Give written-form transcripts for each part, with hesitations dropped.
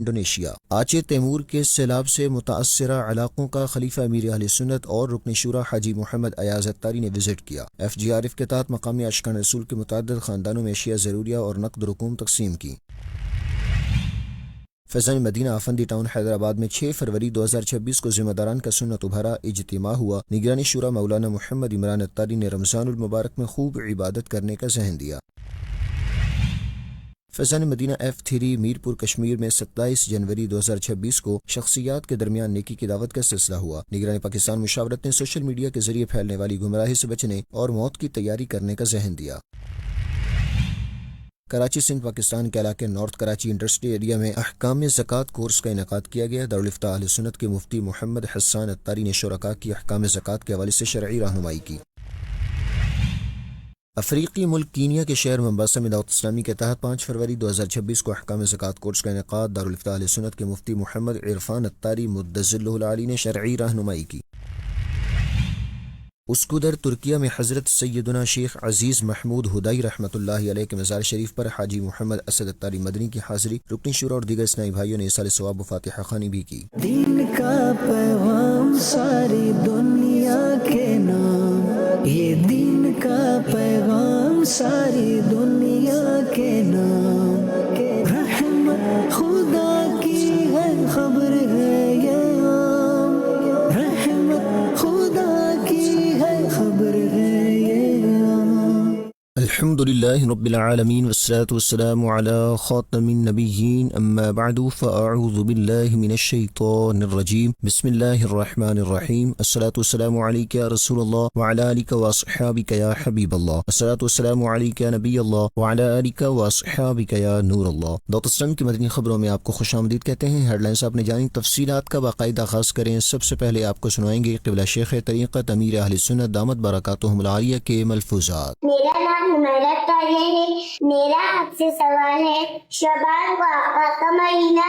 Indonesia آچے Timur کے سیلاب سے متاثرہ علاقوں کا خلیفہ امیر اہل سنت اور رکن شورا حاجی محمد ایاز اتاری نے وزٹ کیا۔ FGRF کے تحت مقامی عاشقان رسول کے متعدد خاندانوں میں اشیاء ضروریہ اور نقد رقوم تقسیم کی۔ فیضان مدینہ آفندی ٹاؤن حیدرآباد میں 6 فروری 2026 کو ذمہ داران کا سنت ابھرا اجتماع ہوا۔ نگرانی شورا مولانا محمد عمران اتاری نے رمضان المبارک میں خوب عبادت کرنے کا ذہن دیا۔ فیضان مدینہ F3 میرپور کشمیر میں 27 جنوری 2026 کو شخصیات کے درمیان نیکی کی دعوت کا سلسلہ ہوا۔ نگرانی پاکستان مشاورت نے سوشل میڈیا کے ذریعے پھیلنے والی گمراہی سے بچنے اور موت کی تیاری کرنے کا ذہن دیا۔ کراچی سندھ پاکستان کے علاقے نارتھ کراچی انڈسٹری ایریا میں احکام زکوٰۃ کورس کا انعقاد کیا گیا۔ دارالفتہ اہل سنت کے مفتی محمد حسان اتاری نے شرکاء کی احکام زکوٰۃ کے حوالے سے شرعی رہنمائی کی۔ افریقی ملک کینیا کے شہر ممباسا میں دعوت اسلامی کے تحت 5 فروری 2026 کو احکام زکوٰۃ کورس کا انعقاد۔ دارالفتہ اہل سنت کے مفتی محمد عرفان اتاری مدظلہ العالی نے شرعی رہنمائی کی۔ اسکودر ترکیہ میں حضرت سیدنا شیخ عزیز محمود ہدائی رحمۃ اللہ علیہ کے مزار شریف پر حاجی محمد اسد اتاری مدنی کی حاضری، رکن شورا اور دیگر اسلامی بھائیوں نے ایصال ثواب و فاتحہ خوانی بھی کی۔ دین کا پیغام ساری دنیا کے نام، یہ دین کا پیغام ساری دنیا کے نام، رحمت خدا کی ہے خبر ہے یہ عام، رحمت خدا کی ہے خبر ہے یہ عام۔ الحمد للہ رب العالمین والصلاة والسلام علی خاتم النبیین، اما بعد فاعوذ باللہ من الشیطان الرجیم، بسم اللہ الرحمن الرحیم، الصلاة والسلام علیک یا رسول اللہ وعلی آلک واصحابک یا حبیب اللہ، الصلاة والسلام علیک یا نبی اللہ وعلی آلک واصحابک یا نور اللہ۔ دعوت اسلامی کی مدنی خبروں میں آپ کو خوش آمدید کہتے ہیں۔ ہیڈ لائنز آپ نے جانی، تفصیلات کا باقاعدہ آغاز کریں۔ سب سے پہلے آپ کو سنائیں گے قبلہ شیخ طریقت امیر اہل سنت دامت برکاتہم العالیہ کے ملفوظات۔ میرا نام حمیرہ طاہر ہے۔ میرا آپ سے سوال ہے، شعبان کو آقا کا مہینہ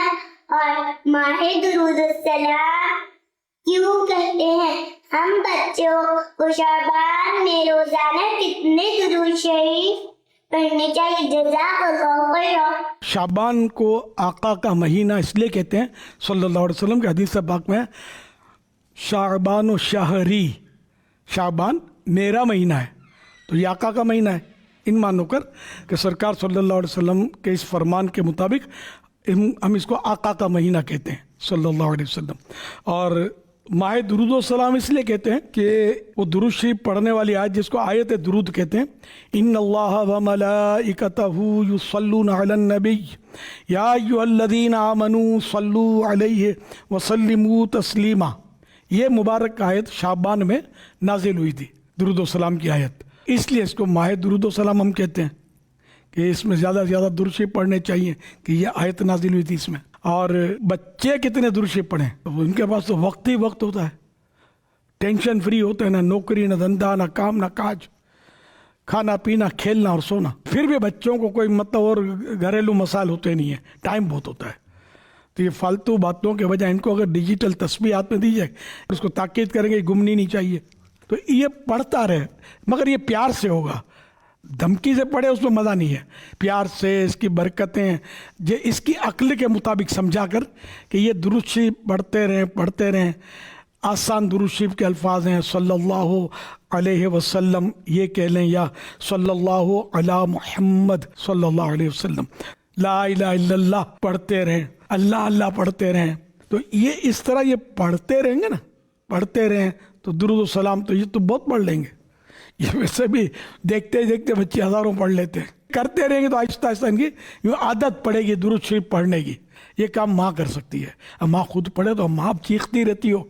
اور ماہ درود السلام کیوں کہتے ہیں؟ ہم بچوں کو شعبان میں روزانہ کتنے درود شریف پڑھنے چاہیے؟ جزاک اللہ خیرا۔ شعبان کو آقا کا مہینہ اس لیے کہتے ہیں، صلی اللہ علیہ وسلم کے حدیث پاک میں شعبان و شہری، شعبان میرا مہینہ ہے تو یہ آقا کا مہینہ ہے۔ ان مانو کر کہ سرکار صلی اللہ علیہ وسلم کے اس فرمان کے مطابق ہم اس کو آقا کا مہینہ کہتے ہیں صلی اللہ علیہ وسلم۔ اور ماہ درود و سلام اس لیے کہتے ہیں کہ وہ درود شریف پڑھنے والی آیت جس کو آیت درود کہتے ہیں، ان اللہ و ملائکتہ یصلون علی النبی یا ایھا الذین آمنوا صلوا علیہ وسلموا تسلیما۔ یہ مبارک آیت شعبان میں نازل ہوئی تھی، درود و سلام کی آیت، اس لیے اس کو ماہ درود و سلام ہم کہتے ہیں کہ اس میں زیادہ سے زیادہ درود شریف پڑھنے چاہیے کہ یہ آیت نازل ہوئی تھی اس میں۔ اور بچے کتنے درود شریف پڑھیں؟ ان کے پاس تو وقت ہی وقت ہوتا ہے، ٹینشن فری ہوتے ہیں، نہ نوکری نہ دھندا نہ کام نہ کاج، کھانا پینا کھیلنا اور سونا۔ پھر بھی بچوں کو کوئی مطلب اور گھریلو مسائل ہوتے نہیں ہیں، ٹائم بہت ہوتا ہے، تو یہ فالتو باتوں کے بجائے ان کو اگر ڈیجیٹل تسبیح ہاتھ میں دی جائے، اس کو تاکید کریں گے گمنی نہیں چاہیے، تو یہ پڑھتا رہے، مگر یہ پیار سے ہوگا۔ دھمکی سے پڑھے اس میں مزہ نہیں ہے، پیار سے اس کی برکتیں اس کی عقل کے مطابق سمجھا کر کہ یہ درود شریف پڑھتے رہیں۔ آسان درود شریف کے الفاظ ہیں، صلی اللہ علیہ وسلم یہ کہہ لیں، یا صلی اللہ علی محمد صلی اللہ علیہ وسلم، لا الہ الا اللہ پڑھتے رہیں، اللہ اللہ پڑھتے رہیں۔ تو یہ اس طرح یہ پڑھتے رہیں گے نا، پڑھتے رہیں تو درود و سلام تو یہ تو بہت پڑھ لیں گے۔ یہ ویسے بھی دیکھتے دیکھتے بچے ہزاروں پڑھ لیتے ہیں، کرتے رہیں گے تو آہستہ آہستہ ان کی یوں عادت پڑے گی درود شریف پڑھنے کی۔ یہ کام ماں کر سکتی ہے، اب ماں خود پڑھے تو ماں چیختی رہتی ہو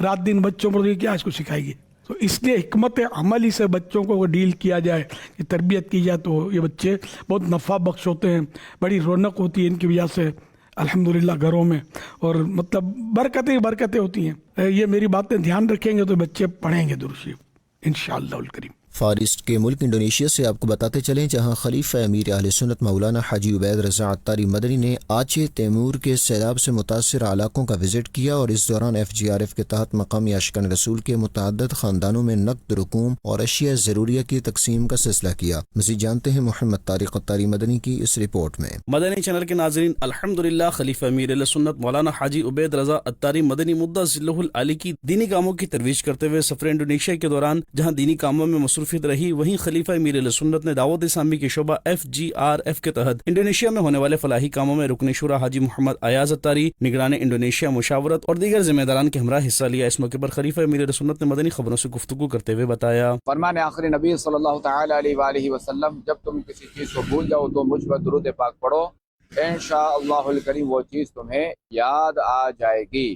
رات دن بچوں پر، کیا اس کو سکھائے گی؟ تو اس لیے حکمت عملی سے بچوں کو ڈیل کیا جائے، کہ تربیت کی جائے، تو یہ بچے بہت نفع بخش ہوتے ہیں، بڑی رونق ہوتی ہے ان کی وجہ سے الحمدللہ گھروں میں، اور مطلب برکتیں ہوتی ہیں۔ یہ میری باتیں دھیان رکھیں گے تو بچے پڑھیں گے درود شریف انشاءاللہ الکریم۔ فارسٹ کے ملک انڈونیشیا سے آپ کو بتاتے چلیں، جہاں خلیفہ امیر اہل سنت مولانا حاجی عبید رضا عطاری مدنی نے آچے تیمور کے سیلاب سے متاثرہ علاقوں کا وزٹ کیا اور اس دوران FGRF کے تحت مقامی عاشقان رسول کے متعدد خاندانوں میں نقد رقوم اور اشیاء ضروریہ کی تقسیم کا سلسلہ کیا۔ مزید جانتے ہیں محمد طارق عطاری مدنی کی اس رپورٹ میں۔ مدنی چینل کے ناظرین، الحمدللہ خلیفہ امیر اہل سنت مولانا حاجی عبید رضا عطاری مدنی مدہ ذلہ العالی کی دینی کاموں کی ترویج کرتے ہوئے سفر انڈونیشیا کے دوران جہاں دینی کاموں میں مصروفیت رہی، وہیں خلیفہ امیر اہل سنت نے دعوت اسلامی کے شعبہ FGRF کے تحت انڈونیشیا میں ہونے والے فلاحی کاموں میں رکن شورا حاجی محمد ایاز عطاری، نگران انڈونیشیا مشاورت اور دیگر ذمہ داران کے ہمراہ حصہ لیا۔ اس موقع پر خلیفہ امیر اہل سنت نے مدنی خبروں سے گفتگو کرتے ہوئے بتایا، فرمان آخری نبی صلی اللہ تعالی علیہ وآلہ وسلم، جب تم کسی چیز کو بھول جاؤ تو مجھ پر درود پاک پڑھو، انشاءاللہ الکریم وہ چیز تمہیں یاد آ جائے گی۔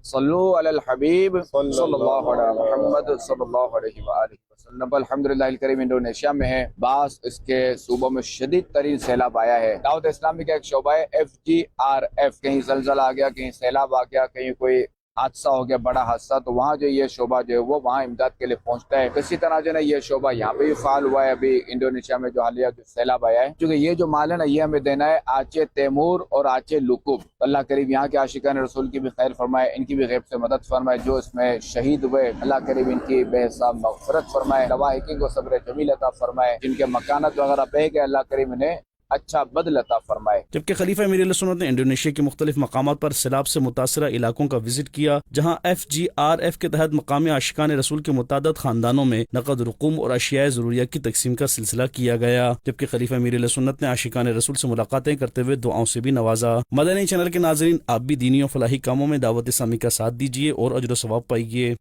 صلو علی الحبیب صلی اللہ علیہ محمد صلی اللہ علیہ وآلہ وسلم۔ الحمدللہ الکریم انڈونیشیا میں ہے، بعض اس کے صوبوں میں شدید ترین سیلاب آیا ہے۔ دعوت اسلامی کا ایک شعبہ ہے FGRF، کہیں زلزلہ آ گیا، کہیں سیلاب آ گیا، کہیں کوئی حادثہ ہو گیا، بڑا حادثہ، تو وہاں جو یہ شعبہ جو ہے وہ وہاں امداد کے لیے پہنچتا ہے۔ اسی طرح جو ہے یہ شعبہ یہاں پہ بھی فعال ہوا ہے ابھی انڈونیشیا میں جو حالیہ جو سیلاب آیا ہے، کیونکہ یہ جو مال ہے نا یہ ہمیں دینا ہے آچے تیمور اور آچے لکوب۔ اللہ کریم یہاں کے عاشقان رسول کی بھی خیر فرمائے، ان کی بھی غیب سے مدد فرمائے، جو اس میں شہید ہوئے اللہ کریم ان کی بے حساب مغفرت فرمائے، لواحقین کو صبر جمیل عطا فرمائے، جن کے مکانات وغیرہ بہ گئے اللہ کریم انہیں اچھا بدل عطا فرمائے۔ جبکہ خلیفہ امیر اہل سنت نے انڈونیشیا کے مختلف مقامات پر سیلاب سے متاثرہ علاقوں کا وزٹ کیا، جہاں FGRF کے تحت مقامی عاشقان رسول کے متعدد خاندانوں میں نقد رقوم اور اشیاء ضروریہ کی تقسیم کا سلسلہ کیا گیا۔ جبکہ خلیفہ امیر اہل سنت نے عاشقان رسول سے ملاقاتیں کرتے ہوئے دعاؤں سے بھی نوازا۔ مدنی چینل کے ناظرین، آپ بھی دینی و فلاحی کاموں میں دعوت اسلامی کا ساتھ دیجیے اور اجر و ثواب پائیے۔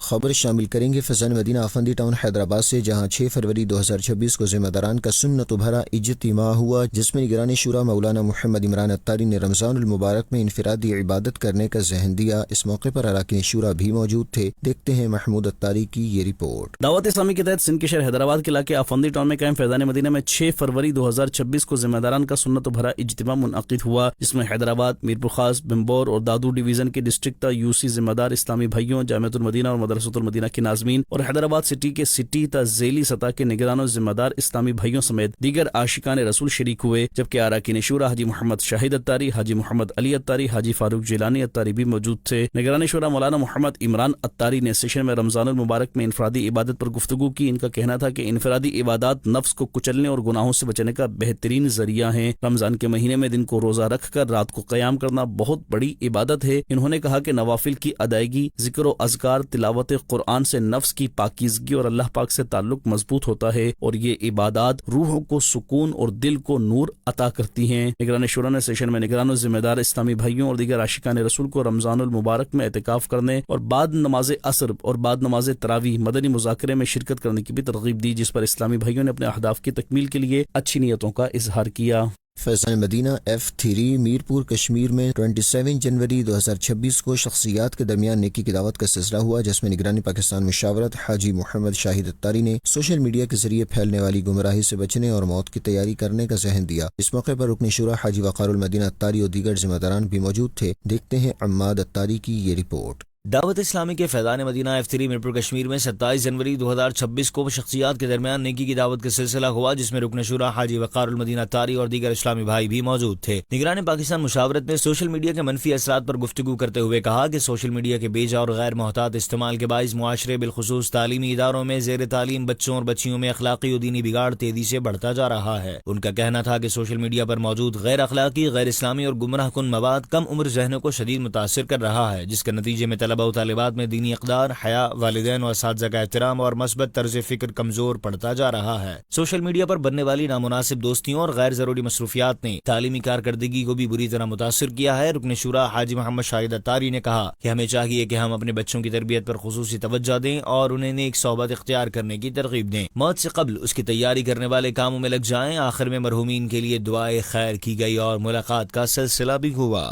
خبر شامل کریں گے فیضان مدینہ آفندی ٹاؤن حیدرآباد سے، جہاں 6 فروری 2026 کو ذمہ داران کا سنت بھرا اجتماع ہوا، جس میں نگران شورا مولانا محمد عمران عطاری نے رمضان المبارک میں انفرادی عبادت کرنے کا ذہن دیا۔ اس موقع پر اراکین شورا بھی موجود تھے۔ دیکھتے ہیں محمود عطاری کی یہ رپورٹ۔ دعوت اسلامی کے تحت سندھ کے شہر حیدرآباد کے علاقے آفندی ٹاؤن میں قائم فیضان مدینہ میں 6 فروری 2026 کو ذمہ داران کا سنت بھرا اجتماع منعقد ہوا، جس میں حیدرآباد، میرپور خاص، بمبور اور دادو ڈویژن کے ڈسٹرکٹ UC ذمہ دار اسلامی بھائیوں، جامعۃ المدینہ اور مدرسۃ المدینہ کے ناظمین اور حیدرآباد سٹی کے سٹی تا ذیلی سطح کے نگران و ذمہ دار اسلامی بھائیوں سمیت دیگر عاشقان رسول شریک ہوئے، جبکہ اراکین شورا حاجی محمد شاہد عطاری، حاجی محمد علی عطاری، حاجی فاروق جیلانی عطاری بھی موجود تھے۔ نگران شورا مولانا محمد عمران عطاری نے سیشن میں رمضان المبارک میں انفرادی عبادت پر گفتگو کی۔ ان کا کہنا تھا کہ انفرادی عبادات نفس کو کچلنے اور گناہوں سے بچنے کا بہترین ذریعہ ہیں۔ رمضان کے مہینے میں دن کو روزہ رکھ کر رات کو قیام کرنا بہت بڑی عبادت ہے۔ انہوں نے کہا کہ نوافل کی ادائیگی، ذکر و اذکار، تلاوت قرآن سے نفس کی پاکیزگی اور اللہ پاک سے تعلق مضبوط ہوتا ہے، اور یہ عبادات روح کو سکون اور دل کو نور عطا کرتی ہیں۔ نگران شورا نے سیشن میں نگران و ذمہ دار اسلامی بھائیوں اور دیگر عاشقان رسول کو رمضان المبارک میں اعتکاف کرنے اور بعد نماز عصر اور بعد نماز تراویح مدنی مذاکرے میں شرکت کرنے کی بھی ترغیب دی، جس پر اسلامی بھائیوں نے اپنے اہداف کی تکمیل کے لیے اچھی نیتوں کا اظہار کیا۔ فیضان مدینہ F3 میرپور کشمیر میں 27 جنوری 2026 کو شخصیات کے درمیان نیکی کی دعوت کا سلسلہ ہوا، جس میں نگرانی پاکستان مشاورت حاجی محمد شاہد عطاری نے سوشل میڈیا کے ذریعے پھیلنے والی گمراہی سے بچنے اور موت کی تیاری کرنے کا ذہن دیا۔ اس موقع پر رکن شورا حاجی وقار المدینہ عطاری اور دیگر ذمہ داران بھی موجود تھے۔ دیکھتے ہیں عماد عطاری کی یہ رپورٹ۔ دعوت اسلامی کے فیضان مدینہ F3 میرپور کشمیر میں 27 جنوری 2026 کو شخصیات کے درمیان نیکی کی دعوت کا سلسلہ ہوا، جس میں رکن شورا حاجی وقار المدینہ عطاری اور دیگر اسلامی بھائی بھی موجود تھے۔ نگران پاکستان مشاورت نے سوشل میڈیا کے منفی اثرات پر گفتگو کرتے ہوئے کہا کہ سوشل میڈیا کے بیجا اور غیر محتاط استعمال کے باعث معاشرے بالخصوص تعلیمی اداروں میں زیر تعلیم بچوں اور بچیوں میں اخلاقی و دینی بگاڑ تیزی سے بڑھتا جا رہا ہے۔ ان کا کہنا تھا کہ سوشل میڈیا پر موجود غیر اخلاقی، غیر اسلامی اور گمراہ کن مواد کم عمر ذہنوں کو شدید متاثر کر رہا ہے، جس کے نتیجے میں طلبہ و طالبات میں دینی اقدار، حیا، والدین و اساتذہ کا احترام اور مثبت طرز فکر کمزور پڑتا جا رہا ہے۔ سوشل میڈیا پر بننے والی نامناسب دوستیوں اور غیر ضروری مصروفیات نے تعلیمی کارکردگی کو بھی بری طرح متاثر کیا ہے۔ رکن شورا حاجی محمد شاہد عطاری نے کہا کہ ہمیں چاہیے کہ ہم اپنے بچوں کی تربیت پر خصوصی توجہ دیں اور انہیں نیک صحبت اختیار کرنے کی ترغیب دیں، موت سے قبل اس کی تیاری کرنے والے کاموں میں لگ جائیں۔ آخر میں مرحومین کے لیے دعائے خیر کی گئی اور ملاقات کا سلسلہ بھی ہوا۔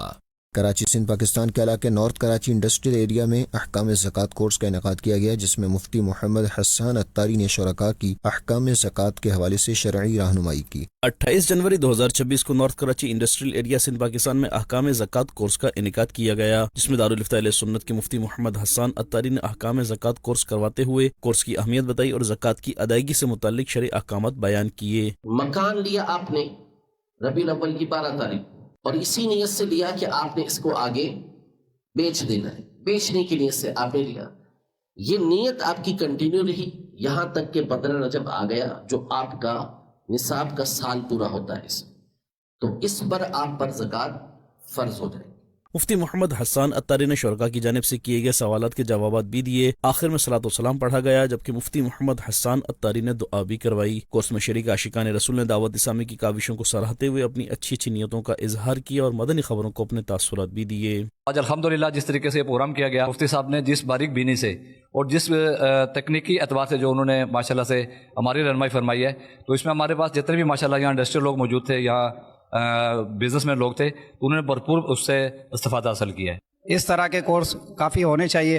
کراچی سندھ پاکستان کے علاقے نارتھ کراچی انڈسٹریل ایریا میں احکام زکوٰۃ کورس کا انعقاد کیا گیا، جس میں مفتی محمد حسان اتاری نے شرکاء کی احکام زکوٰۃ کے حوالے سے شرعی رہنمائی کی۔ 28 جنوری 2026 کو north Karachi industrial area Sindh Pakistan میں احکام زکوٰۃ کورس کا انعقاد کیا گیا، جس میں دارالفتہ اہل سنت کے مفتی محمد حسان اتاری نے احکام زکوٰۃ کورس کرواتے ہوئے کورس کی اہمیت بتائی اور زکوٰۃ کی ادائیگی سے متعلق شرعی احکامات بیان کیے۔ مکان لیا آپ نے ربیع الاول کی 12 تاریخ اور اسی نیت سے لیا کہ آپ نے اس کو آگے بیچ دینا ہے، بیچنے کی نیت سے آپ نے لیا، یہ نیت آپ کی کنٹینیو رہی یہاں تک کہ بدر رجب آ گیا جو آپ کا نصاب کا سال پورا ہوتا ہے، تو اس پر آپ پر زکوٰۃ فرض ہو جائے۔ مفتی محمد حسان اتاری نے شرکاء کی جانب سے کیے گئے سوالات کے جوابات بھی دیے۔ آخر میں صلاۃ و سلام پڑھا گیا، جبکہ مفتی محمد حسان اتاری نے دعا بھی کروائی۔ کورس میں شریک عاشقان رسول نے دعوت اسلامی کی کاوشوں کو سراہتے ہوئے اپنی اچھی اچھی نیتوں کا اظہار کیا اور مدنی خبروں کو اپنے تاثرات بھی دیے۔ آج الحمدللہ جس طریقے سے یہ پروگرام کیا گیا، مفتی صاحب نے جس باریک بینی سے اور جس تکنیکی اعتبار سے جو انہوں نے ماشاءاللہ سے ہماری رہنمائی فرمائی ہے، تو اس میں ہمارے پاس جتنے بھی ماشاءاللہ یہاں انڈسٹریل لوگ موجود تھے، یہاں بزنس مین لوگ تھے، تو انہوں نے بھرپور اس سے استفادہ حاصل کیا ہے۔ اس طرح کے کورس کافی ہونے چاہیے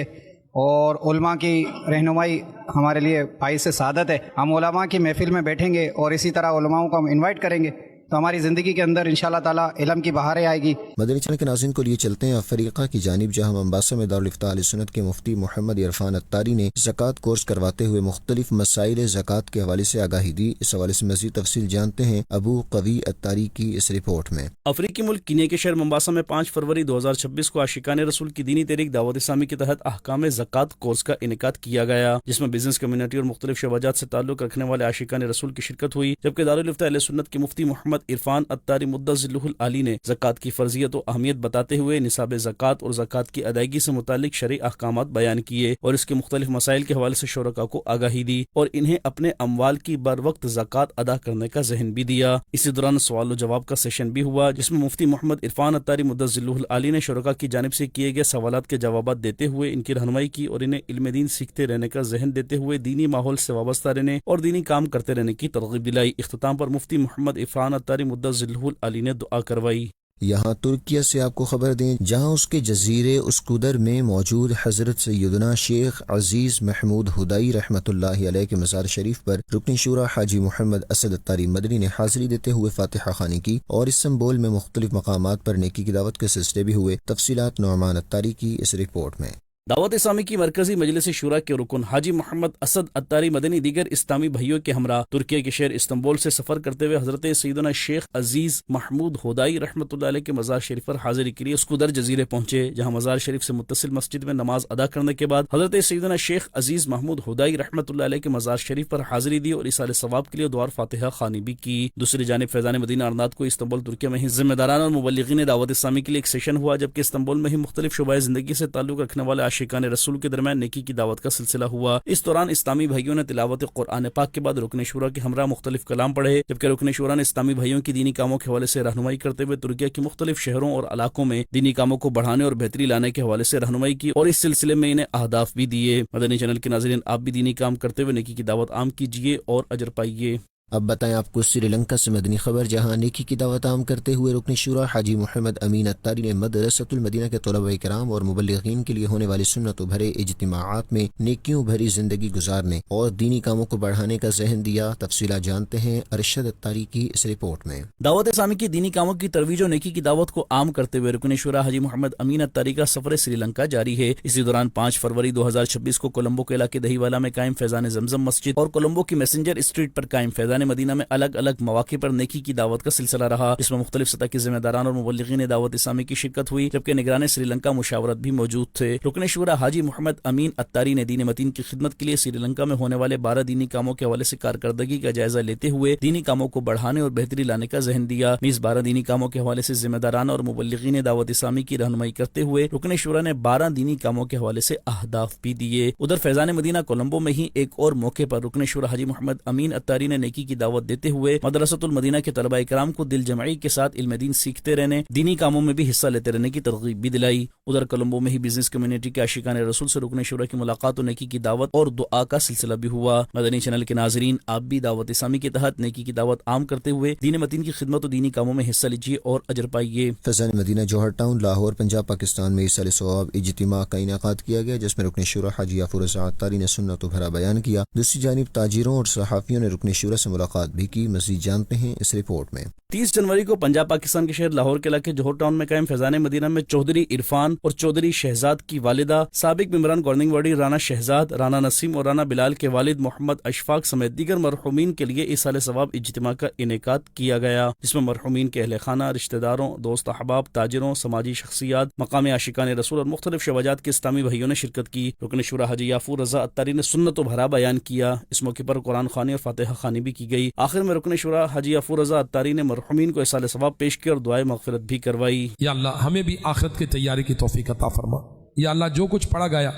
اور علماء کی رہنمائی ہمارے لیے باعث سعادت ہے۔ ہم علماء کی محفل میں بیٹھیں گے اور اسی طرح علماءوں کو ہم انوائٹ کریں گے تو ہماری زندگی کے اندر انشاءاللہ تعالی علم کی بہاریں آئے گی۔ مدنی چینل کے ناظرین کو لیے چلتے ہیں افریقہ کی جانب، جہاں ممباسا میں دارالفتہ اہل سنت کے مفتی محمد عرفان اتاری نے زکوٰۃ کورس کرواتے ہوئے مختلف مسائل زکوٰۃ کے حوالے سے آگاہی دی۔ اس حوالے سے مزید تفصیل جانتے ہیں ابو قوی اتاری کی اس رپورٹ میں۔ افریقی ملک کینیا کے شہر ممباسا میں 5 فروری 2026 کو عاشقان رسول کی دینی تحریک دعوت اسلامی کے تحت احکام زکوٰۃ کورس کا انعقاد کیا گیا، جس میں بزنس کمیونٹی اور مختلف شعبات سے تعلق رکھنے والے عاشقان رسول کی شرکت ہوئی، جبکہ دارالفتہ اہل سنت کے مفتی محمد عرفان اتاری مدظلہ العالی نے زکوٰۃ کی فرضیت و اہمیت بتاتے ہوئے نصاب زکوٰۃ اور زکوٰۃ کی ادائیگی سے متعلق شرعی احکامات بیان کیے اور اس کے مختلف مسائل کے حوالے سے شرکاء کو آگاہی دی اور انہیں اپنے اموال کی بر وقت زکوٰۃ ادا کرنے کا ذہن بھی دیا۔ اسی دوران سوال و جواب کا سیشن بھی ہوا، جس میں مفتی محمد عرفان اتاری مدظلہ العالی نے شرکاء کی جانب سے کیے گئے سوالات کے جوابات دیتے ہوئے ان کی رہنمائی کی اور انہیں علم دین سیکھتے رہنے کا ذہن دیتے ہوئے دینی ماحول سے وابستہ رہنے اور دینی کام کرتے رہنے کی ترغیب دلائی۔ اختتام پر مفتی محمد عرفان اتاری مدظلہ العالی نے دعا کروائی۔ یہاں ترکیہ سے آپ کو خبر دیں، جہاں اس کے جزیرے اسکودر میں موجود حضرت سیدنا شیخ عزیز محمود ہدائی رحمۃ اللہ علیہ کے مزار شریف پر رکن شورا حاجی محمد اسد اتاری مدنی نے حاضری دیتے ہوئے فاتحہ خوانی کی اور اس سنبول میں مختلف مقامات پر نیکی کی دعوت کے سلسلے بھی ہوئے۔ تفصیلات نعمان اتاری کی اس رپورٹ میں۔ دعوت اسلامی کی مرکزی مجلس شورا کے رکن حاجی محمد اسد اتاری مدنی دیگر اسلامی بھائیوں کے ہمراہ ترکیہ کے شہر استنبول سے سفر کرتے ہوئے حضرت سیدنا شیخ عزیز محمود ہدائی رحمۃ اللہ علیہ کے مزار شریف پر حاضری کے لیے اسکودر جزیرے پہنچے، جہاں مزار شریف سے متصل مسجد میں نماز ادا کرنے کے بعد حضرت سیدنا شیخ عزیز محمود ہدائی رحمۃ اللہ علیہ کے مزار شریف پر حاضری دی اور ایصال ثواب کے لیے دعا فاتحہ خوانی بھی کی۔ دوسری جانب فیضان مدینہ ارناد کو استنبول ترکیہ میں ہی ذمہ داران اور مبلغین دعوت اسلامی کے لیے ایک سیشن ہوا، جبکہ استنبول میں ہی مختلف شعبۂ زندگی سے تعلق رکھنے والے عاشقان رسول کے درمیان نیکی کی دعوت کا سلسلہ ہوا۔ اس دوران اسلامی بھائیوں نے تلاوت قرآن پاک کے بعد رکن شورا کے ہمراہ مختلف کلام پڑھے، جبکہ رکن شورا نے اسلامی بھائیوں کی دینی کاموں کے حوالے سے رہنمائی کرتے ہوئے ترکیہ کے مختلف شہروں اور علاقوں میں دینی کاموں کو بڑھانے اور بہتری لانے کے حوالے سے رہنمائی کی اور اس سلسلے میں انہیں اہداف بھی دیے۔ مدنی چینل کے ناظرین، آپ بھی دینی کام کرتے ہوئے نیکی کی دعوت عام کیجیے اور اجر پائیے۔ اب بتائیں آپ کو سری لنکا سے مدنی خبر، جہاں نیکی کی دعوت عام کرتے ہوئے رکن شورا حاجی محمد امین اتاری نے مدرسۃ المدینہ کے طلباء کرام اور مبلغین کے لیے ہونے والے سنت و بھرے اجتماعات میں نیکیوں بھری زندگی گزارنے اور دینی کاموں کو بڑھانے کا ذہن دیا۔ تفصیلات جانتے ہیں ارشد اتاری کی اس رپورٹ میں۔ دعوت اسلامی کی دینی کاموں کی ترویج و نیکی کی دعوت کو عام کرتے ہوئے رکن شورا حاجی محمد امین اتاری کا سفر سری لنکا جاری ہے۔ اسی دوران 5 فروری 2026 کو کولمبو کے علاقے دہی والا میں قائم فیضان زمزم مسجد اور کولمبو کی میسنجر اسٹریٹ پر قائم فیضان مدینہ میں الگ الگ مواقع پر نیکی کی دعوت کا سلسلہ رہا، جس میں مختلف سطح کے ذمہ داران اور مبلغین دعوت اسلامی کی شرکت ہوئی، جبکہ نگران سری لنکا مشاورت بھی موجود تھے۔ رکن شورا حاجی محمد امین اتاری نے دین متین کی خدمت کے لیے سری لنکا میں ہونے والے 12 دینی کاموں کے حوالے سے کارکردگی کا جائزہ لیتے ہوئے دینی کاموں کو بڑھانے اور بہتری لانے کا ذہن دیا۔ اس 12 دینی کاموں کے حوالے سے ذمہ داران اور مبلغین دعوت اسلامی کی رہنمائی کرتے ہوئے رکن شورا نے 12 دینی کاموں کے حوالے سے اہداف بھی دیے۔ ادھر فیضان مدینہ کولمبو میں ہی ایک اور موقع پر رکن شورا حاجی محمد امین اتاری نے نیکی کی دعوت دیتے ہوئے مدرسۃ المدینہ کے طلبہ کرام کو دل جمعی کے ساتھ علم دین سیکھتے رہنے، دینی کاموں میں بھی حصہ لیتے رہنے کی ترغیب بھی دلائی۔ ادھر کولمبو میں ہی بزنس کمیونٹی کے عاشقان رسول سے رکن شورا کی ملاقات و نیکی کی دعوت اور دعا کا سلسلہ بھی ہوا۔ مدنی چینل کے ناظرین، آپ بھی دعوت اسلامی کے تحت نیکی کی دعوت عام کرتے ہوئے دین متین کی خدمت و دینی کاموں میں حصہ لیجیے اور اجر پائیے۔ فیضان مدینہ جوہر ٹاؤن لاہور پنجاب پاکستان میں ایصال ثواب اجتماع کا انعقاد کیا گیا، جس میں رکن شورا حاجی غفور رضا عطاری نے سنت و بھرا بیان کیا۔ دوسری جانب تاجروں اور صحافیوں نے رکن شورا سے ملاقات بھی کی۔ مزید جانتے ہیں اس رپورٹ میں۔ 30 جنوری کو پنجاب پاکستان کے شہر لاہور کے علاقے جوہر ٹاؤن میں قائم فیضان مدینہ میں چودھری عرفان اور چودھری شہزاد کی والدہ، سابق ممبران گورننگ باڈی رانا شہزاد، رانا نسیم اور رانا بلال کے والد محمد اشفاق سمیت دیگر مرحومین کے لیے ایصال ثواب اجتماع کا انعقاد کیا گیا، جس میں مرحومین کے اہل خانہ، رشتہ داروں، دوست احباب، تاجروں، سماجی شخصیات، مقامی عاشقان رسول اور مختلف شعبات کے اسلامی بھائیوں نے شرکت کی۔ رکن شورا حاجی غفور رضا عطاری نے سنت و بھرا بیان کیا۔ اس موقع پر قرآن خوانی اور فاتحہ خوانی بھی کی گئی۔ آخر میں رکن شورا حاجی غفور رضا عطاری نے مرحومین کو ایصال ثواب پیش کیا اور دعائے مغفرت بھی کروائی۔ یا اللہ ہمیں بھی آخرت کی تیاری کی توفیق عطا فرما۔ یا اللہ جو کچھ پڑھا گیا،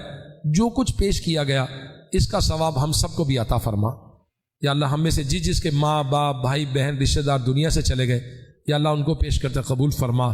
جو کچھ پیش کیا گیا، اس کا ثواب ہم سب کو بھی عطا فرما۔ یا اللہ ہم میں سے جس کے ماں باپ بھائی بہن رشتہ دار دنیا سے چلے گئے، یا اللہ ان کو پیش کرتے قبول فرما۔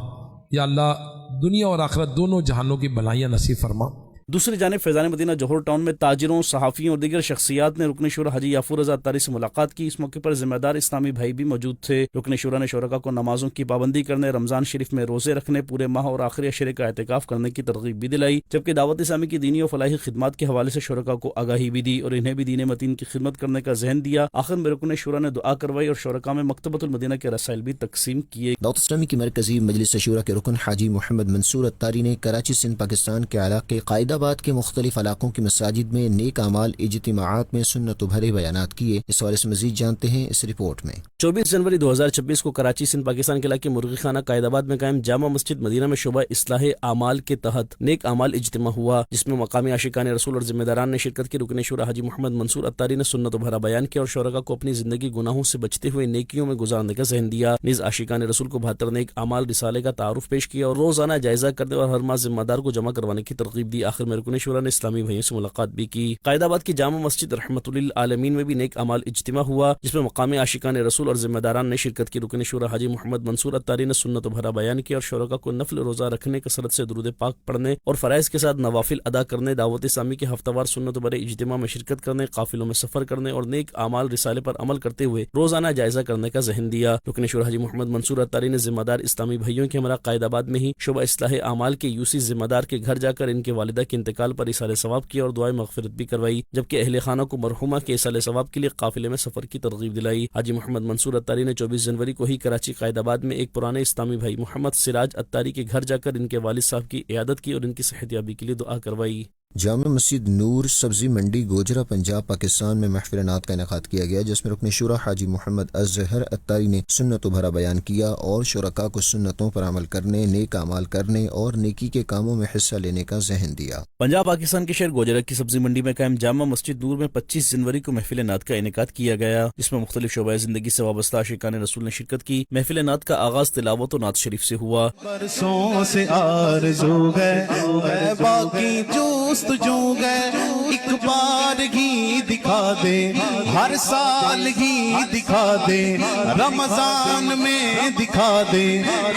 یا اللہ دنیا اور آخرت دونوں جہانوں کی بھلائیاں نصیب فرما۔ دوسری جانب فیضان مدینہ جوہر ٹاؤن میں تاجروں، صحافیوں اور دیگر شخصیات نے رکن شورا حاجی غفور رضا عطاری سے ملاقات کی۔ اس موقع پر ذمہ دار اسلامی بھائی بھی موجود تھے۔ رکن شورا نے شرکاء کو نمازوں کی پابندی کرنے، رمضان شریف میں روزے رکھنے، پورے ماہ اور آخری عشرے کا اعتکاف کرنے کی ترغیب بھی دلائی، جبکہ دعوت اسلامی کی دینی و فلاحی خدمات کے حوالے سے شرکاء کو آگاہی بھی دی اور انہیں بھی دین متین کی خدمت کرنے کا ذہن دیا۔ آخر میں رکن شورا نے دعا کروائی اور شرکاء میں مکتبۃ المدینہ کے رسائل بھی تقسیم کیے۔ دعوت اسلامی کی مرکزی مجلس شورا کے رکن حاجی محمد منصور عطاری نے کراچی سندھ پاکستان کے علاقے قائد آباد کے مختلف علاقوں کی مساجد میں نیک اعمال اجتماعات میں سنت و بھرے بیانات کیے۔ اس حوالے سے مزید جانتے ہیں اس رپورٹ میں۔ 24 جنوری 2026 کو کراچی سندھ پاکستان کے علاقے مرغی خانہ قائد آباد میں قائم جامع مسجد مدینہ میں شعبہ اصلاح اعمال کے تحت نیک اعمال اجتماع ہوا، جس میں مقامی عاشقان رسول اور ذمہ داران نے شرکت کی۔ رکن شورا حاجی محمد منصور عطاری نے سنت و بھرا بیان کیا اور شرکاء کو اپنی زندگی گناہوں سے بچتے ہوئے نیکیوں میں گزارنے کا ذہن دیا۔ نیز عاشقان رسول کو 72 نیک اعمال رسالے کا تعارف پیش کیا اور روزانہ جائزہ کرنے اور ہر ماہ ذمہ دار کو جمع کروانے کی ترغیب دی۔ آخر میں رکن شورا نے اسلامی بھائیوں سے ملاقات بھی کی۔ قائد آباد کی جامع مسجد رحمت للعالمین میں بھی نیک اعمال اجتماع ہوا، جس میں مقامی عاشقان رسول اور ذمہ داران نے شرکت کی۔ رکن شورا حاجی محمد منصور عطاری نے سنت و بھرا بیان کیا اور شرکاء کو نفل روزہ رکھنے، کثرت سے درود پاک پڑھنے اور فرائض کے ساتھ نوافل ادا کرنے، دعوت اسلامی کے ہفتہ وار سنت و بھرے اجتماع میں شرکت کرنے، قافلوں میں سفر کرنے اور نیک اعمال رسالے پر عمل کرتے ہوئے روزانہ جائزہ کرنے کا ذہن دیا۔ رکن شورا حاجی محمد منصور عطاری نے ذمہ دار اسلامی بھائیوں کے ہمراہ قائد آباد میں ہی شعبہ اصلاح اعمال کے یوسی ذمہ دار کے گھر جا کر ان کے والدہ کے انتقال پر ایصال ثواب کیا اور دعائے مغفرت بھی کروائی، جبکہ اہل خانہ کو مرحومہ کے ایصال ثواب کے لیے قافلے میں سفر کی ترغیب دلائی۔ حاجی محمد منصور عطاری نے 24 جنوری کو ہی کراچی قائد آباد میں ایک پرانے اسلامی بھائی محمد سراج عطاری کے گھر جا کر ان کے والد صاحب کی عیادت کی اور ان کی صحت یابی کے لیے دعا کروائی۔ جامع مسجد نور سبزی منڈی گوجرا پنجاب پاکستان میں محفل نعت کا انعقاد کیا گیا، جس میں رکن شورا حاجی محمد اظہر عطاری نے سنت و بھرا بیان کیا اور شرکاء کو سنتوں پر عمل کرنے، نیک اعمال کرنے اور نیکی کے کاموں میں حصہ لینے کا ذہن دیا۔ پنجاب پاکستان کے شہر گوجرا کی سبزی منڈی میں قائم جامع مسجد نور میں 25 جنوری کو محفل نعت کا انعقاد کیا گیا، جس میں مختلف شعبۂ زندگی سے وابستہ عاشقان رسول نے شرکت کی۔ محفل نعت کا آغاز تلاوت و نعت شریف سے ہوا۔ برسوں سے آرزو گئے باقی جستجو گئے، ایک بار ہی دکھا دے، ہر سال ہی دکھا دے، رمضان میں دکھا دے،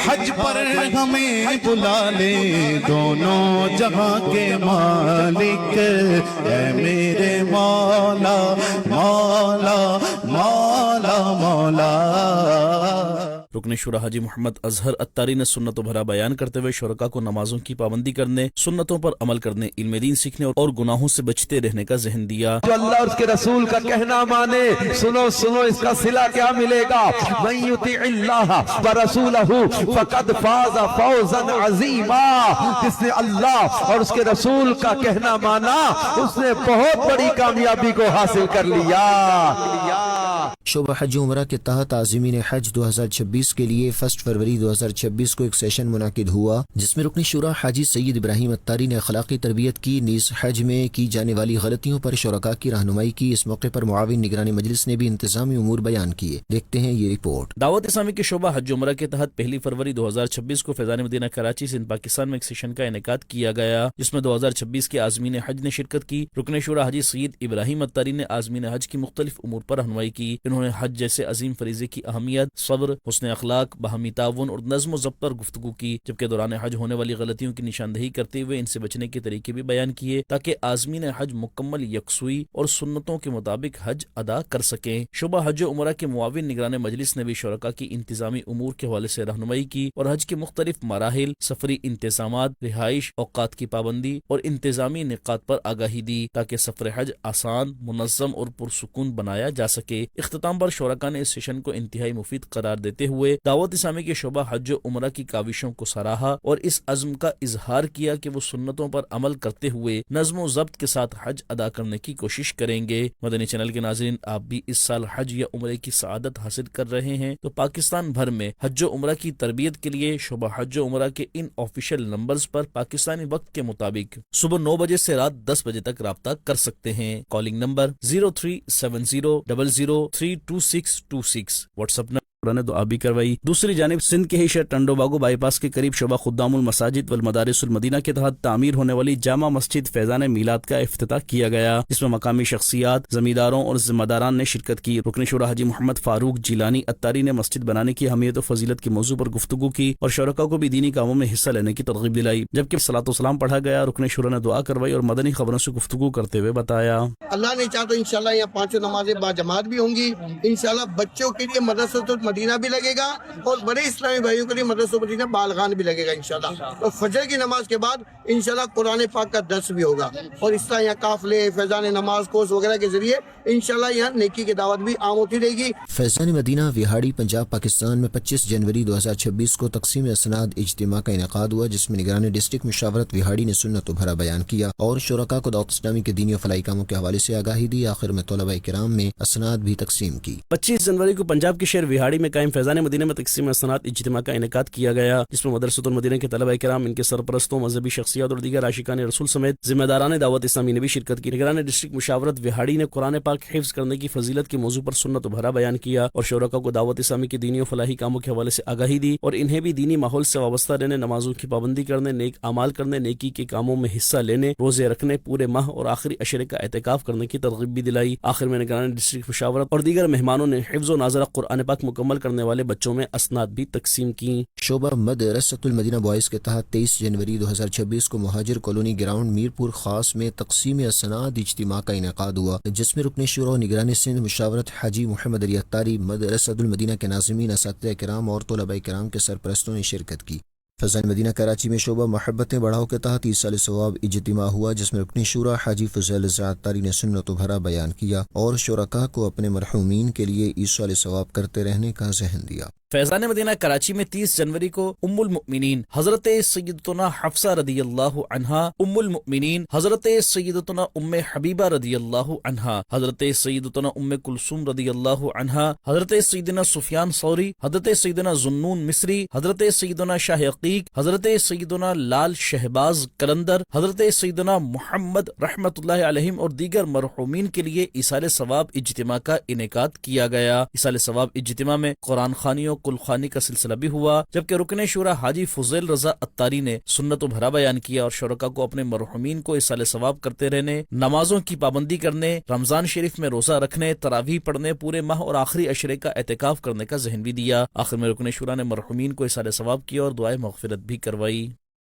حج پر ہمیں بلا لے، دونوں جہاں کے مالک اے میرے مولا مولا مولا مولا۔ رکن شورا حاجی محمد اظہر عطاری نے سنت و بھرا بیان کرتے ہوئے شرکاء کو نمازوں کی پابندی کرنے، سنتوں پر عمل کرنے، علم دین سیکھنے اور گناہوں سے بچتے رہنے کا ذہن دیا۔ جو اللہ اور اس کے رسول کا کہنا مانے، سنو سنو اس کا صلہ کیا ملے گا، من یطیع اللہ ورسولہ فقد فاز فوزا عظیما، جس نے اللہ اور اس کے رسول کا کہنا مانا اس نے بہت بڑی کامیابی کو حاصل کر لیا۔ شعبہ حج عمرہ کے تحت عازمین حج 2026 کے لیے 1 فروری 2026 کو ایک سیشن منعقد ہوا، جس میں رکن شورا حاجی سید ابراہیم عطاری نے اخلاقی تربیت کی، نیز حج میں کی جانے والی غلطیوں پر شرکاء کی رہنمائی کی۔ اس موقع پر معاون نگران مجلس نے بھی انتظامی امور بیان کیے۔ دیکھتے ہیں یہ رپورٹ۔ دعوت اسلامی کے شعبہ حج عمرہ کے تحت 1 فروری 2026 کو فیضان مدینہ کراچی سندھ پاکستان میں ایک سیشن کا انعقاد کیا گیا، جس میں 2026 کے عازمین حج نے شرکت کی۔ رکن شورا حاجی سید ابراہیم عطاری نے عازمین حج کی مختلف امور پر رہنمائی کی۔ انہوں نے حج جیسے عظیم فریضے کی اہمیت، صبر، حسن اخلاق، باہمی تعاون اور نظم و ضبط پر گفتگو کی، جبکہ دوران حج ہونے والی غلطیوں کی نشاندہی کرتے ہوئے ان سے بچنے کے طریقے بھی بیان کیے تاکہ عازمین حج مکمل یکسوئی اور سنتوں کے مطابق حج ادا کر سکیں۔ شعبہ حج و عمرہ کے معاون نگران مجلس نے بھی شرکاء کی انتظامی امور کے حوالے سے رہنمائی کی اور حج کے مختلف مراحل، سفری انتظامات، رہائش، اوقات کی پابندی اور انتظامی نکات پر آگاہی دی تاکہ سفر حج آسان، منظم اور پرسکون بنایا جا سکے۔ اختتام پر شرکاء نے اس سیشن کو انتہائی مفید قرار دیتے ہوئے دعوت اسلامی کے شعبہ حج و عمرہ کی کاوشوں کو سراہا اور اس عزم کا اظہار کیا کہ وہ سنتوں پر عمل کرتے ہوئے نظم و ضبط کے ساتھ حج ادا کرنے کی کوشش کریں گے۔ مدنی چینل کے ناظرین، آپ بھی اس سال حج یا عمرے کی سعادت حاصل کر رہے ہیں تو پاکستان بھر میں حج و عمرہ کی تربیت کے لیے شعبہ حج و عمرہ کے ان آفیشیل نمبرز پر پاکستانی وقت کے مطابق صبح 9 بجے سے رات 10 بجے تک رابطہ کر سکتے ہیں۔ کالنگ نمبر 037000322626، واٹس ایپ نے دعا بھی کروائی۔ دوسری جانب سندھ کے ہی شہر ٹنڈو باغو بائی پاس کے قریب شعبہ خدام المساجد والمدارس المدینہ کے تحت تعمیر ہونے والی جامع مسجد فیضان میلاد کا افتتاح کیا گیا، جس میں مقامی شخصیات، زمینداروں اور ذمہ داران نے شرکت کی۔ رکن شورا حاجی محمد فاروق جیلانی اتاری نے مسجد بنانے کی اہمیت و فضیلت کے موضوع پر گفتگو کی اور شرکاء کو بھی دینی کاموں میں حصہ لینے کی ترغیب دلائی، جبکہ صلاۃ و سلام پڑھا گیا۔ رکن شورا نے دعا کروائی اور مدنی خبروں سے گفتگو کرتے ہوئے بتایا، اللہ نے چاہا تو انشاءاللہ یہاں 5 نمازیں با جماعت بھی ہوں گی۔ انشاءاللہ بچوں کے لیے مدرسۃ المدینہ بھی لگے گا اور بڑے اسلامی بھائیوں کے لیے مدرسۃ المدینہ بالغان بھی لگے گا انشاءاللہ۔ اور فجر کی نماز کے بعد انشاءاللہ قرآن پاک کا درس بھی ہوگا اور اس طرح یہاں قافلے، فیضان نماز کورس وغیرہ کے ذریعے انشاءاللہ یہاں نیکی کی دعوت بھی عام ہوتی رہے گی۔ فیضان مدینہ وہاڑی پنجاب پاکستان میں 25 جنوری 2026 کو تقسیم اسناد اجتماع کا انعقاد ہوا، جس میں نگران ڈسٹرکٹ مشاورت وہاڑی نے سنت و بھرا بیان کیا اور شرکاء کو دعوت اسلامی کے دینی و فلاحی کاموں کے حوالے سے آگاہی دی۔ آخر میں طلباء کرام میں اسناد بھی تقسیم کی۔ 25 جنوری کو پنجاب کے شہر وہاڑی میں قائم فیضان مدینہ میں تقسیم اسناد اجتماع کا انعقاد کیا گیا، جس میں مدرسۃ المدینہ کے طلباء کرام، ان کے سرپرستوں، مذہبی شخصیات اور دیگر عاشقان رسول سمیت ذمہ داران دعوت اسلامی نے بھی شرکت کی۔ نگران ڈسٹرکٹ مشاورت وہاڑی نے قرآن پاک حفظ کرنے کی فضیلت کے موضوع پر سنت و بھرا بیان کیا اور شرکاء کو دعوت اسلامی کے دینی و فلاحی کاموں کے حوالے سے آگاہی دی اور انہیں بھی دینی ماحول سے وابستہ رہنے، نمازوں کی پابندی کرنے، نیک اعمال کرنے، نیکی کے کاموں میں حصہ لینے، روزے رکھنے، پورے ماہ اور آخری عشرے کا اعتکاف کرنے کی ترغیب بھی دلائی۔ آخر میں نگران ڈسٹرکٹ مشاورت اور دیگر مہمانوں نے حفظ و ناظرہ قرآن پاک مکمل کرنے والے بچوں میں اسناد بھی تقسیم کی۔ شعبہ مدرسۃ المدینہ بوائز کے تحت 23 جنوری 2026 کو مہاجر کالونی گراؤنڈ میرپور خاص میں تقسیم اسناد اجتماع کا انعقاد ہوا، جس میں رکن شورا و نگران سندھ مشاورت حاجی محمد علی اتاری، مدرسۃ المدینہ کے ناظمین، اساتذہ کرام اور طلباء کرام کے سرپرستوں نے شرکت کی۔ فیضان مدینہ کراچی میں شعبہ محبتیں بڑھاؤ کے تحت ایصال ثواب اجتماع ہوا، جس میں رکن شورا حاجی فضیل رضا اتاری نے سنت و بھرا بیان کیا اور شرکاء کو اپنے مرحومین کے لیے ایصال ثواب کرتے رہنے کا ذہن دیا۔ فیضان مدینہ کراچی میں 30 جنوری کو ام المؤمنین حضرت سیدتنا حفصہ رضی اللہ عنہا، ام المؤمنین حضرت سیدتنا ام حبیبہ رضی اللہ عنہا، حضرت سیدتنا ام کلثوم رضی اللہ عنہا، حضرت سیدنا سفیان ثوری، حضرت سیدنا ذوالنون مصری، حضرت سیدنا شاہ عقیق، حضرت سیدنا لال شہباز قلندر، حضرت سیدنا محمد رحمت اللہ علیہم اور دیگر مرحومین کے لیے ایصال ثواب اجتماع کا انعقاد کیا گیا۔ ایصال ثواب اجتماع میں قرآن خوانیوں کل خوانی کا سلسلہ بھی ہوا، جبکہ رکن شورا حاجی فضیل رضا اتاری نے سنت و بھرا بیان کیا اور شرکاء کو اپنے مرحومین کو ایصال ثواب کرتے رہنے، نمازوں کی پابندی کرنے، رمضان شریف میں روزہ رکھنے، تراویح پڑھنے، پورے ماہ اور آخری عشرے کا اعتکاف کرنے کا ذہن بھی دیا۔ آخر میں رکن شورا نے مرحومین کو ایصال ثواب کیا اور دعائے مغفرت بھی کروائی۔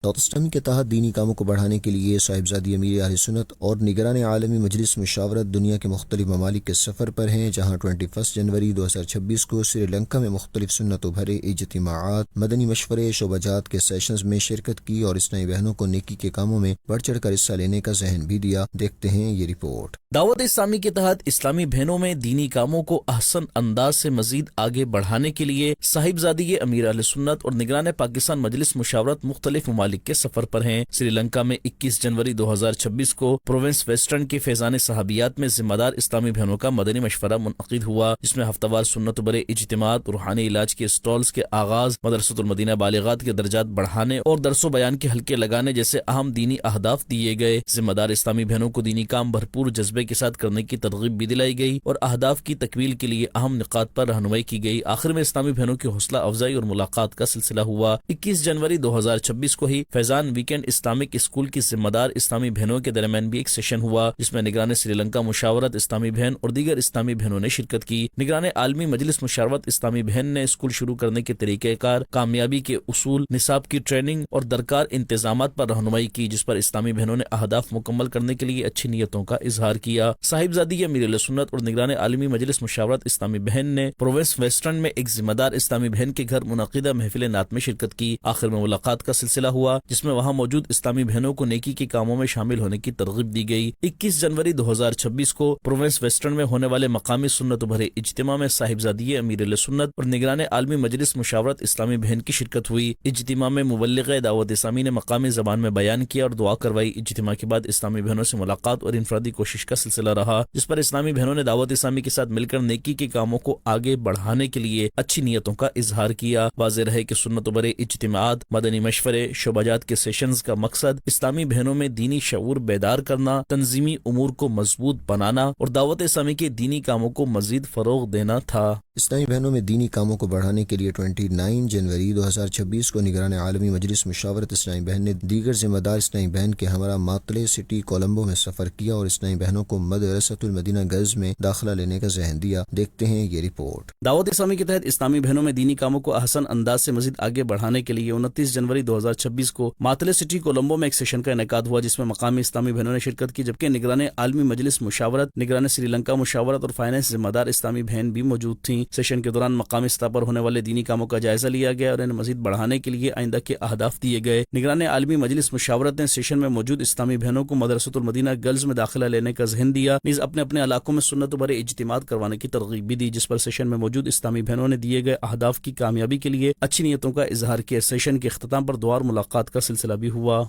دعوت اسلامی کے تحت دینی کاموں کو بڑھانے کے لیے صاحبزادی امیر اہل سنت اور نگران عالمی مجلس مشاورت دنیا کے مختلف ممالک کے سفر پر ہیں، جہاں 21 جنوری 2026 کو سری لنکا میں مختلف سنت و بھرے اجتماعات، مدنی مشورے، شعبہ جات کے سیشنز میں شرکت کی اور اسلامی بہنوں کو نیکی کے کاموں میں بڑھ چڑھ کر حصہ لینے کا ذہن بھی دیا۔ دیکھتے ہیں یہ رپورٹ۔ دعوت اسلامی کے تحت اسلامی بہنوں میں دینی کاموں کو احسن انداز سے مزید آگے بڑھانے کے لیے صاحبزادی امیر اہل سنت اور نگران پاکستان مجلس مشاورت مختلف ممالک کے سفر پر ہیں۔ سری لنکا میں 21 جنوری 2026 کو پروونس ویسٹرن کے فیضان صحابیات میں ذمہ دار اسلامی بہنوں کا مدنی مشورہ منعقد ہوا، جس میں ہفتہ وار سنت برے اجتماعات، روحانی علاج کے اسٹالز کے آغاز، مدرسۃ المدینہ بالغات کے درجات بڑھانے اور درس و بیان کے حلقے لگانے جیسے اہم دینی اہداف دیے گئے۔ ذمہ دار اسلامی بہنوں کو دینی کام بھرپور جذبے کے ساتھ کرنے کی ترغیب بھی دلائی گئی اور اہداف کی تکمیل کے لیے اہم نقاط پر رہنمائی کی گئی۔ آخر میں اسلامی بہنوں کی حوصلہ افزائی اور ملاقات کا سلسلہ ہوا۔ 21 جنوری 2026 کو ہی فیضان ویکینڈ اسلامک اسکول کی ذمہ دار اسلامی بہنوں کے درمیان بھی ایک سیشن ہوا جس میں نگران سری لنکا مشاورت اسلامی بہن اور دیگر اسلامی بہنوں نے شرکت کی۔ نگران عالمی مجلس مشاورت اسلامی بہن نے اسکول شروع کرنے کے طریقہ کار، کامیابی کے اصول، نصاب کی ٹریننگ اور درکار انتظامات پر رہنمائی کی، جس پر اسلامی بہنوں نے اہداف مکمل کرنے کے لیے اچھی نیتوں کا اظہار کیا۔ صاحبزادی امیر اہل سنت اور نگران عالمی مجلس مشاورت اسلامی بہن نے پروونس ویسٹرن میں ایک ذمہ دار اسلامی بہن کے گھر منعقدہ محفل نعت میں شرکت کی۔ آخر میں ملاقات کا سلسلہ ہوا جس میں وہاں موجود اسلامی بہنوں کو نیکی کے کاموں میں شامل ہونے کی ترغیب دی گئی۔ 21 جنوری 2026 کو پروونس ویسٹرن میں ہونے والے مقامی سنت بھرے اجتماع میں صاحبزادی امیر اہل سنت اور نگران عالمی مجلس مشاورت اسلامی بہن کی شرکت ہوئی۔ اجتماع میں مبلغ دعوت اسلامی نے مقامی زبان میں بیان کیا اور دعا کروائی۔ اجتماع کے بعد اسلامی بہنوں سے ملاقات اور انفرادی کوشش کا سلسلہ رہا جس پر اسلامی بہنوں نے دعوت اسلامی کے ساتھ مل کر نیکی کے کاموں کو آگے بڑھانے کے لیے اچھی نیتوں کا اظہار کیا۔ واضح رہے کہ سنت بھرے اجتماعات، مدنی مشورے، شعبہ جات کے سیشنز کا مقصد اسلامی بہنوں میں دینی شعور بیدار کرنا، تنظیمی امور کو مضبوط بنانا اور دعوت اسلامی کے دینی کاموں کو مزید فروغ دینا تھا۔ اسلامی بہنوں میں دینی کاموں کو بڑھانے کے لیے 29 جنوری 2026 کو نگران عالمی مجلس مشاورت اسلامی بہن نے دیگر ذمہ دار اسلامی بہن کے ہمراہ معطلے سٹی کولمبو میں سفر کیا اور اسلامی بہنوں کو مدرسۃ المدینہ گرلز میں داخلہ لینے کا ذہن دیا۔ دیکھتے ہیں یہ رپورٹ۔ دعوت اسلامی کے تحت اسلامی بہنوں میں دینی کاموں کو احسن انداز سے مزید آگے بڑھانے کے لیے 29 جنوری 2026 کو معطلے سٹی کولمبو میں ایک سیشن کا انعقاد ہوا جس میں مقامی اسلامی بہنوں نے شرکت کی، جبکہ نگران عالمی مجلس مشاورت، نگران سری لنکا مشاورت اور فائنانس ذمہ دار اسلامی بہن بھی موجود تھیں۔ سیشن کے دوران مقامی سطح پر ہونے والے دینی کاموں کا جائزہ لیا گیا اور انہیں مزید بڑھانے کے لیے آئندہ کے اہداف دیے گئے۔ نگران عالمی مجلس مشاورت نے سیشن میں موجود اسلامی بہنوں کو مدرسۃ المدینہ گرلز میں داخلہ لینے کا ذہن دیا، نیز اپنے اپنے علاقوں میں سنت بھرے اجتماعات کروانے کی ترغیب بھی دی، جس پر سیشن میں موجود اسلامی بہنوں نے دیے گئے اہداف کی کامیابی کے لیے اچھی نیتوں کا اظہار کیا۔ سیشن کے اختتام پر دعا اور ملاقات کا سلسلہ بھی ہوا۔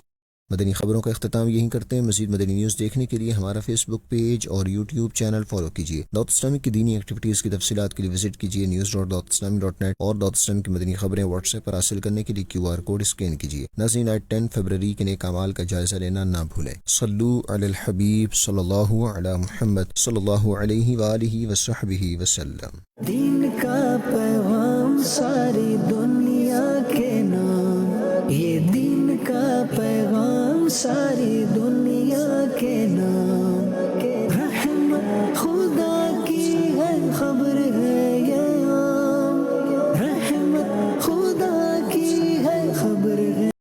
مدنی خبروں کا اختتام یہیں کرتے ہیں۔ مزید مدنی نیوز دیکھنے کے لیے ہمارا فیس بک پیج اور یوٹیوب چینل فالو کیجیے۔ دعوت اسلامی کی دینی ایکٹیویٹیز کی تفصیلات کے لیے وزٹ کیجیے news.dawatislami.net اور دعوت اسلامی کی مدنی خبریں واٹس ایپ پر حاصل کرنے کے لیے QR کوڈ اسکین کیجیے۔ ناظرین، 10 فروری کے نیک اعمال کا جائزہ لینا نہ بھولیں۔ صلو علی الحبیب صلی اللہ علی محمد صلی اللہ علیہ وآلہ وصحبہ وسلم۔ دین کا پیغام ساری دنیا کے نام، یہ دین کا پیغام ساری دنیا کے نام۔